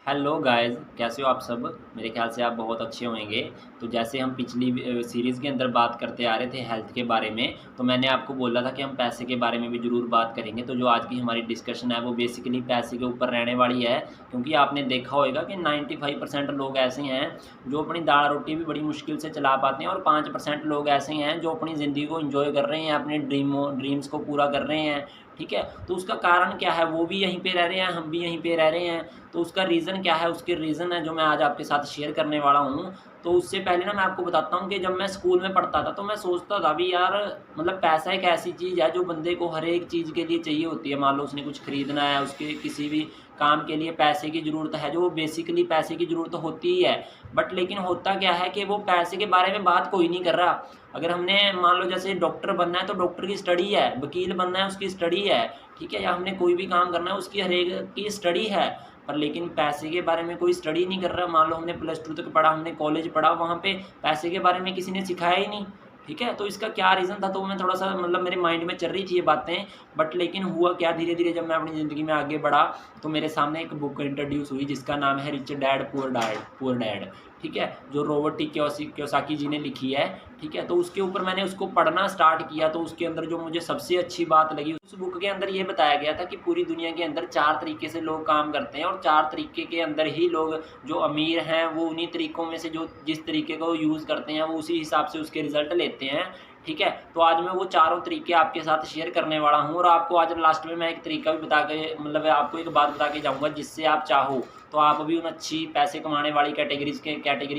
Hello guys, कैसे हो आप सब। मेरे ख्याल से आप बहुत अच्छे होंगे। तो जैसे हम पिछली सीरीज़ के अंदर बात करते आ रहे थे हेल्थ के बारे में, तो मैंने आपको बोला था कि हम पैसे के बारे में भी ज़रूर बात करेंगे। तो जो आज की हमारी डिस्कशन है वो बेसिकली पैसे के ऊपर रहने वाली है, क्योंकि आपने देखा होगा कि 95% लोग ऐसे हैं जो अपनी दाल रोटी भी बड़ी मुश्किल से चला पाते हैं, और 5% लोग ऐसे हैं जो अपनी ज़िंदगी को एंजॉय कर रहे हैं, अपने ड्रीम्स को पूरा कर रहे हैं। ठीक है, तो उसका कारण क्या है? वो भी यहीं पे रह रहे हैं, हम भी यहीं पे रह रहे हैं। तो उसका रीज़न क्या है? उसके रीज़न है जो मैं आज आपके साथ शेयर करने वाला हूँ। तो उससे पहले ना मैं आपको बताता हूँ कि जब मैं स्कूल में पढ़ता था तो मैं सोचता था भी यार, मतलब पैसा एक ऐसी चीज़ है जो बंदे को हर एक चीज़ के लिए चाहिए होती है। मान लो उसने कुछ खरीदना है, उसके किसी भी काम के लिए पैसे की ज़रूरत है, जो बेसिकली पैसे की ज़रूरत होती ही है। बट लेकिन होता क्या है कि वो पैसे के बारे में बात कोई नहीं कर रहा। अगर हमने मान लो जैसे डॉक्टर बनना है तो डॉक्टर की स्टडी है, वकील बनना है उसकी स्टडी है, ठीक है, या हमने कोई भी काम करना है उसकी हर एक की स्टडी है। पर लेकिन पैसे के बारे में कोई स्टडी नहीं कर रहा। मान लो हमने +2 तक पढ़ा, हमने कॉलेज पढ़ा, वहाँ पे पैसे के बारे में किसी ने सिखाया ही नहीं। ठीक है, तो इसका क्या रीज़न था? तो मैं थोड़ा-सा मतलब मेरे माइंड में चल रही थी ये बातें। बट लेकिन हुआ क्या, धीरे-धीरे जब मैं अपनी ज़िंदगी में आगे बढ़ा तो मेरे सामने एक बुक इंट्रोड्यूस हुई जिसका नाम है रिच डैड पुअर डैड। ठीक है, जो रॉबर्ट टी कियोसाकी जी ने लिखी है। ठीक है, तो उसके ऊपर मैंने उसको पढ़ना स्टार्ट किया। तो उसके अंदर जो मुझे सबसे अच्छी बात लगी, उस बुक के अंदर ये बताया गया था कि पूरी दुनिया के अंदर 4 तरीके से लोग काम करते हैं, और 4 तरीके के अंदर ही लोग जो अमीर हैं वो उन्हीं तरीकों में से जो जिस तरीके को यूज़ करते हैं वो उसी हिसाब से उसके रिज़ल्ट लेते हैं। ठीक है, तो आज मैं वो चारों तरीके आपके साथ शेयर करने वाला हूँ, और आपको आज लास्ट में मैं एक तरीका भी बता के, मतलब आपको एक बात बता के जाऊँगा जिससे आप चाहो तो आप भी उन अच्छी पैसे कमाने वाली कैटेगरी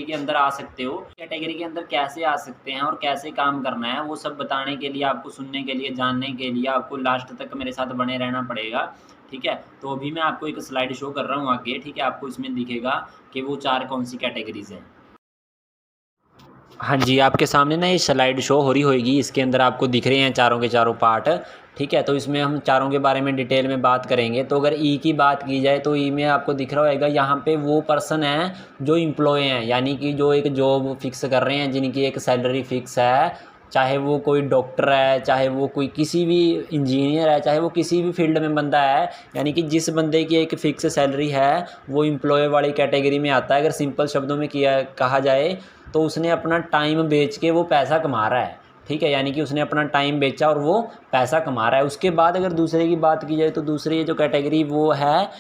के अंदर आ सकते हो। कैटेगरी के अंदर कैसे आ सकते हैं और कैसे काम करना है, वो सब बताने के लिए, आपको सुनने के लिए, जानने के लिए आपको लास्ट तक मेरे साथ बने रहना पड़ेगा। ठीक है, तो अभी मैं आपको एक स्लाइड शो कर रहा हूँ आगे। ठीक है, आपको इसमें दिखेगा कि वो 4 कौन सी कैटेगरीज़ हैं। हाँ जी, आपके सामने ना ये स्लाइड शो हो रही होगी, इसके अंदर आपको दिख रहे हैं चारों के चारों पार्ट। ठीक है, तो इसमें हम चारों के बारे में डिटेल में बात करेंगे। तो अगर ई की बात की जाए तो ई में आपको दिख रहा होगा, यहाँ पे वो पर्सन हैं जो एम्प्लॉय हैं, यानी कि जो एक जॉब फिक्स कर रहे हैं, जिनकी एक सैलरी फिक्स है। चाहे वो कोई डॉक्टर है, चाहे वो कोई किसी भी इंजीनियर है, चाहे वो किसी भी फील्ड में बंदा है, यानी कि जिस बंदे की एक फ़िक्स सैलरी है वो एम्प्लॉय वाली कैटेगरी में आता है। अगर सिंपल शब्दों में कहा जाए तो उसने अपना टाइम बेच के वो पैसा कमा रहा है। ठीक है, यानी कि उसने अपना टाइम बेचा और वो पैसा कमा रहा है। उसके बाद अगर दूसरे की बात की जाए तो दूसरी जो कैटेगरी वो है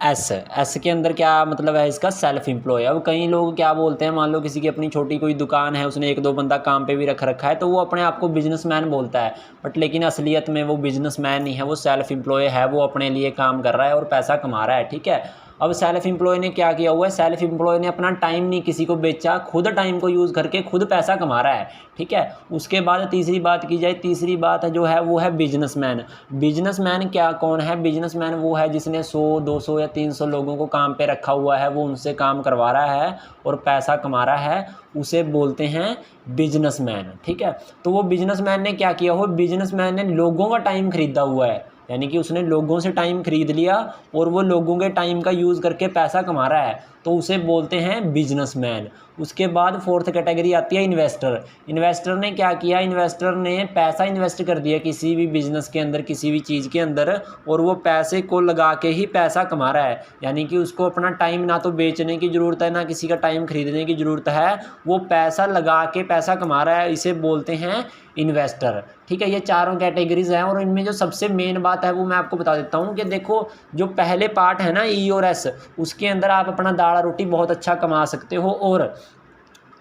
एस के अंदर क्या मतलब है इसका? Self employ. अब कई लोग क्या बोलते हैं, मान लो किसी की अपनी छोटी कोई दुकान है, उसने 1-2 बंदा काम पे भी रख रखा है, तो वो अपने आप को बिजनेसमैन बोलता है। बट लेकिन असलियत में वो बिजनेसमैन नहीं है, वो सेल्फ एम्प्लॉय है, वो अपने लिए काम कर रहा है और पैसा कमा रहा है। ठीक है, अब सेल्फ एम्प्लॉय ने क्या किया हुआ है? सेल्फ एम्प्लॉय ने अपना टाइम नहीं किसी को बेचा, खुद टाइम को यूज़ करके खुद पैसा कमा रहा है। ठीक है, उसके बाद तीसरी बात की जाए, तीसरी बात जो है वो है बिजनेसमैन। बिजनेसमैन क्या कौन है? बिजनेसमैन वो है जिसने 100-200 या 300 लोगों को काम पे रखा हुआ है, वो उनसे काम करवा रहा है और पैसा कमा रहा है, उसे बोलते हैं बिजनेसमैन। ठीक है, तो वो बिजनेसमैन ने क्या किया हो? बिजनेसमैन ने लोगों का टाइम खरीदा हुआ है, यानी कि उसने लोगों से टाइम खरीद लिया और वो लोगों के टाइम का यूज़ करके पैसा कमा रहा है, तो उसे बोलते हैं बिजनेसमैन। उसके बाद फोर्थ कैटेगरी आती है इन्वेस्टर। इन्वेस्टर ने क्या किया? इन्वेस्टर ने पैसा इन्वेस्ट कर दिया किसी भी बिजनेस के अंदर, किसी भी चीज़ के अंदर, और वो पैसे को लगा के ही पैसा कमा रहा है। यानी कि उसको अपना टाइम ना तो बेचने की ज़रूरत है, ना किसी का टाइम खरीदने की ज़रूरत है, वो पैसा लगा के पैसा कमा रहा है, इसे बोलते हैं इन्वेस्टर। ठीक है, ये चारों कैटेगरीज हैं, और इनमें जो सबसे मेन बात है वो मैं आपको बता देता हूँ कि देखो, जो पहले पार्ट है ना ई और एस, उसके अंदर आप अपना दाल रोटी बहुत अच्छा कमा सकते हो, और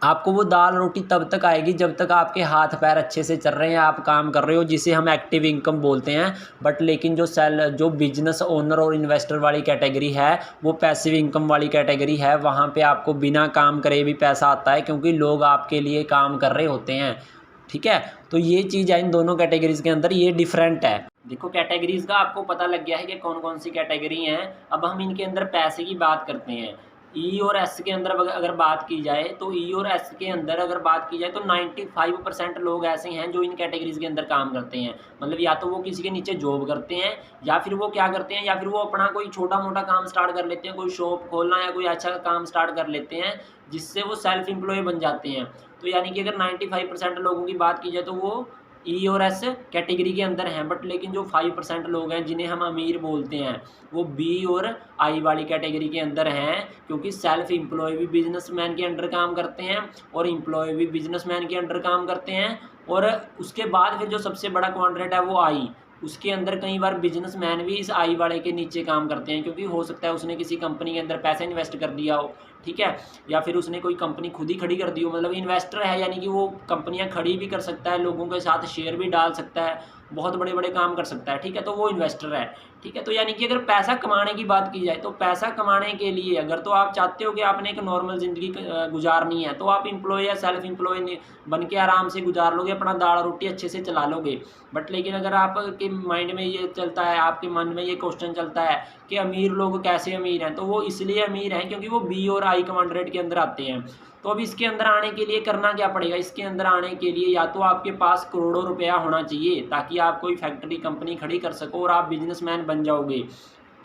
आपको वो दाल रोटी तब तक आएगी जब तक आपके हाथ पैर अच्छे से चल रहे हैं, आप काम कर रहे हो, जिसे हम एक्टिव इनकम बोलते हैं। बट लेकिन जो बिजनेस ओनर और इन्वेस्टर वाली कैटेगरी है वो पैसिव इनकम वाली कैटेगरी है। वहाँ पे आपको बिना काम करे भी पैसा आता है, क्योंकि लोग आपके लिए काम कर रहे होते हैं। ठीक है, तो ये चीज़ है इन दोनों कैटेगरीज के अंदर, ये डिफरेंट है। देखो, कैटेगरीज का आपको पता लग गया है कि कौन कौन सी कैटेगरी हैं। अब हम इनके अंदर पैसे की बात करते हैं। ई और एस के अंदर अगर बात की जाए तो ई और एस के अंदर अगर बात की जाए तो 95% लोग ऐसे हैं जो इन कैटेगरीज के अंदर काम करते हैं। मतलब या तो वो किसी के नीचे जॉब करते हैं, या फिर वो क्या करते हैं, या फिर वो अपना कोई छोटा मोटा काम स्टार्ट कर लेते हैं, कोई शॉप खोलना या कोई अच्छा काम स्टार्ट कर लेते हैं, जिससे वो सेल्फ एम्प्लॉय बन जाते हैं। तो यानी कि अगर 95% लोगों की बात की जाए तो वो ई और एस कैटेगरी के अंदर हैं, बट लेकिन जो 5% लोग हैं जिन्हें हम अमीर बोलते हैं वो बी और आई वाली कैटेगरी के अंदर हैं, क्योंकि सेल्फ एम्प्लॉय भी बिजनेसमैन के अंडर काम करते हैं और एम्प्लॉय भी बिजनेसमैन के अंडर काम करते हैं। और उसके बाद फिर जो सबसे बड़ा क्वाड्रेंट है वो आई, उसके अंदर कई बार बिजनेसमैन भी इस आई वाले के नीचे काम करते हैं, क्योंकि हो सकता है उसने किसी कंपनी के अंदर पैसा इन्वेस्ट कर दिया हो, ठीक है, या फिर उसने कोई कंपनी खुद ही खड़ी कर दी हो, मतलब इन्वेस्टर है, यानी कि वो कंपनियां खड़ी भी कर सकता है, लोगों के साथ शेयर भी डाल सकता है, बहुत बड़े बड़े काम कर सकता है, ठीक है, तो वो इन्वेस्टर है, ठीक है। तो यानी कि अगर पैसा कमाने की बात की जाए तो पैसा कमाने के लिए अगर तो आप चाहते हो कि आपने एक नॉर्मल ज़िंदगी गुजारनी है तो आप एम्प्लॉय या सेल्फ एम्प्लॉय बन के आराम से गुजार लोगे, अपना दाल रोटी अच्छे से चला लोगे। बट लेकिन अगर आपके माइंड में ये चलता है, आपके मन में ये क्वेश्चन चलता है कि अमीर लोग कैसे अमीर हैं, तो वो इसलिए अमीर हैं क्योंकि वो बी और आई क्वाड्रेंट के अंदर आते हैं। तो अब इसके अंदर आने के लिए करना क्या पड़ेगा? इसके अंदर आने के लिए या तो आपके पास करोड़ों रुपया होना चाहिए ताकि आप कोई फैक्ट्री कंपनी खड़ी कर सको और आप बिजनेसमैन बन जाओगे,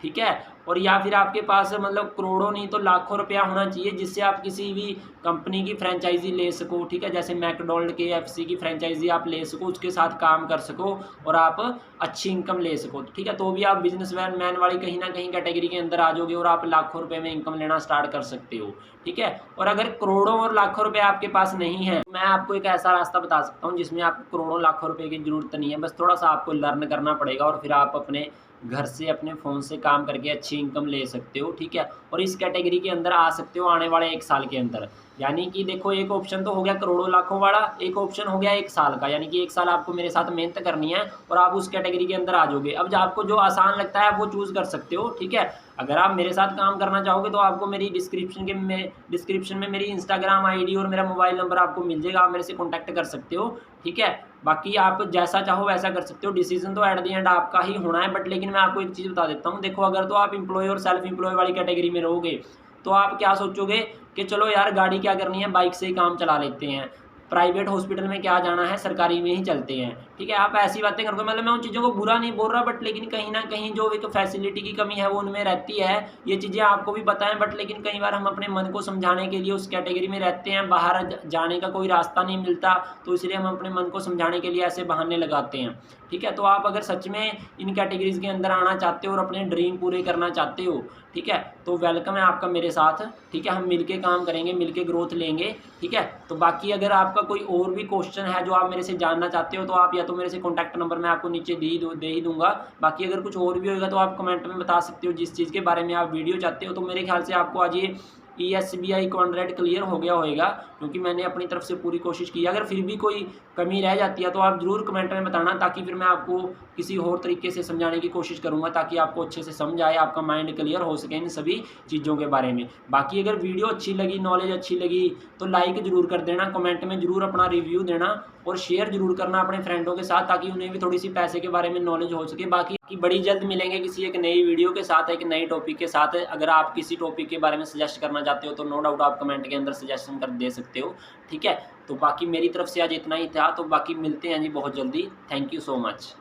ठीक है, और या फिर आपके पास मतलब करोड़ों नहीं तो लाखों रुपया होना चाहिए जिससे आप किसी भी कंपनी की फ्रेंचाइजी ले सको, ठीक है, जैसे मैकडोनल्ड KFC की फ्रेंचाइजी आप ले सको, उसके साथ काम कर सको और आप अच्छी इनकम ले सको, ठीक है, तो भी आप बिजनेसमैन वाली कहीं ना कहीं कैटेगरी के अंदर आ जाओगे और आप लाखों रुपए में इनकम लेना स्टार्ट कर सकते हो, ठीक है। और अगर करोड़ों और लाखों रुपए आपके पास नहीं है, मैं आपको एक ऐसा रास्ता बता सकता हूँ जिसमें आपको करोड़ों लाखों रुपए की जरूरत नहीं है, बस थोड़ा सा आपको लर्न करना पड़ेगा और फिर आप अपने घर से अपने फ़ोन से काम करके अच्छी इनकम ले सकते हो, ठीक है, और इस कैटेगरी के अंदर आ सकते हो आने वाले 1 साल के अंदर। यानी कि देखो, एक ऑप्शन तो हो गया करोड़ों लाखों वाला, एक ऑप्शन हो गया 1 साल का, यानी कि 1 साल आपको मेरे साथ मेहनत करनी है और आप उस कैटेगरी के अंदर आ जाओगे। अब जो आपको जो आसान लगता है आप वो चूज़ कर सकते हो, ठीक है। अगर आप मेरे साथ काम करना चाहोगे तो आपको मेरी डिस्क्रिप्शन में मेरी इंस्टाग्राम ID और मेरा मोबाइल नंबर आपको मिल जाएगा, आप मेरे से कॉन्टैक्ट कर सकते हो, ठीक है। बाकी आप जैसा चाहो वैसा कर सकते हो, डिसीजन तो एट द एंड आपका ही होना है। बट लेकिन मैं आपको एक चीज़ बता देता हूँ, देखो, अगर तो आप एम्प्लॉय और सेल्फ एम्प्लॉय वाली कैटेगरी में रहोगे तो आप क्या सोचोगे कि चलो यार गाड़ी क्या करनी है, बाइक से ही काम चला लेते हैं, प्राइवेट हॉस्पिटल में क्या जाना है, सरकारी में ही चलते हैं, ठीक है, आप ऐसी बातें करोगे। मतलब मैं उन चीज़ों को बुरा नहीं बोल रहा, बट लेकिन कहीं ना कहीं जो एक फैसिलिटी की कमी है वो उनमें रहती है, ये चीज़ें आपको भी पता है। बट लेकिन कई बार हम अपने मन को समझाने के लिए उस कैटेगरी में रहते हैं, बाहर जाने का कोई रास्ता नहीं मिलता, तो इसलिए हम अपने मन को समझाने के लिए ऐसे बहाने लगाते हैं, ठीक है। तो आप अगर सच में इन कैटेगरीज के अंदर आना चाहते हो और अपने ड्रीम पूरे करना चाहते हो, ठीक है, तो वेलकम है आपका मेरे साथ, ठीक है, हम मिलके काम करेंगे, मिलके ग्रोथ लेंगे, ठीक है। तो बाकी अगर आपका कोई और भी क्वेश्चन है जो आप मेरे से जानना चाहते हो तो आप या तो मेरे से कॉन्टैक्ट नंबर मैं आपको नीचे दे ही दूंगा। बाकी अगर कुछ और भी होगा तो आप कमेंट में बता सकते हो, जिस चीज़ के बारे में आप वीडियो चाहते हो। तो मेरे ख्याल से आपको आज ये ESBI क्वाड्रेंट क्लियर हो गया होगा, क्योंकि मैंने अपनी तरफ से पूरी कोशिश की। अगर फिर भी कोई कमी रह जाती है तो आप ज़रूर कमेंट में बताना, ताकि फिर मैं आपको किसी और तरीके से समझाने की कोशिश करूँगा, ताकि आपको अच्छे से समझ आए, आपका माइंड क्लियर हो सके इन सभी चीज़ों के बारे में। बाकी अगर वीडियो अच्छी लगी, नॉलेज अच्छी लगी तो लाइक ज़रूर कर देना, कमेंट में ज़रूर अपना रिव्यू देना और शेयर ज़रूर करना अपने फ्रेंडों के साथ, ताकि उन्हें भी थोड़ी सी पैसे के बारे में नॉलेज हो सके। बाकी बड़ी जल्द मिलेंगे किसी एक नई वीडियो के साथ, एक नई टॉपिक के साथ। अगर आप किसी टॉपिक के बारे में सजेस्ट करना चाहते हो तो नो डाउट आप कमेंट के अंदर सजेशन कर दे सकते हो, ठीक है। तो बाकी मेरी तरफ से आज इतना ही था, तो बाकी मिलते हैं जी बहुत जल्दी। Thank you so much.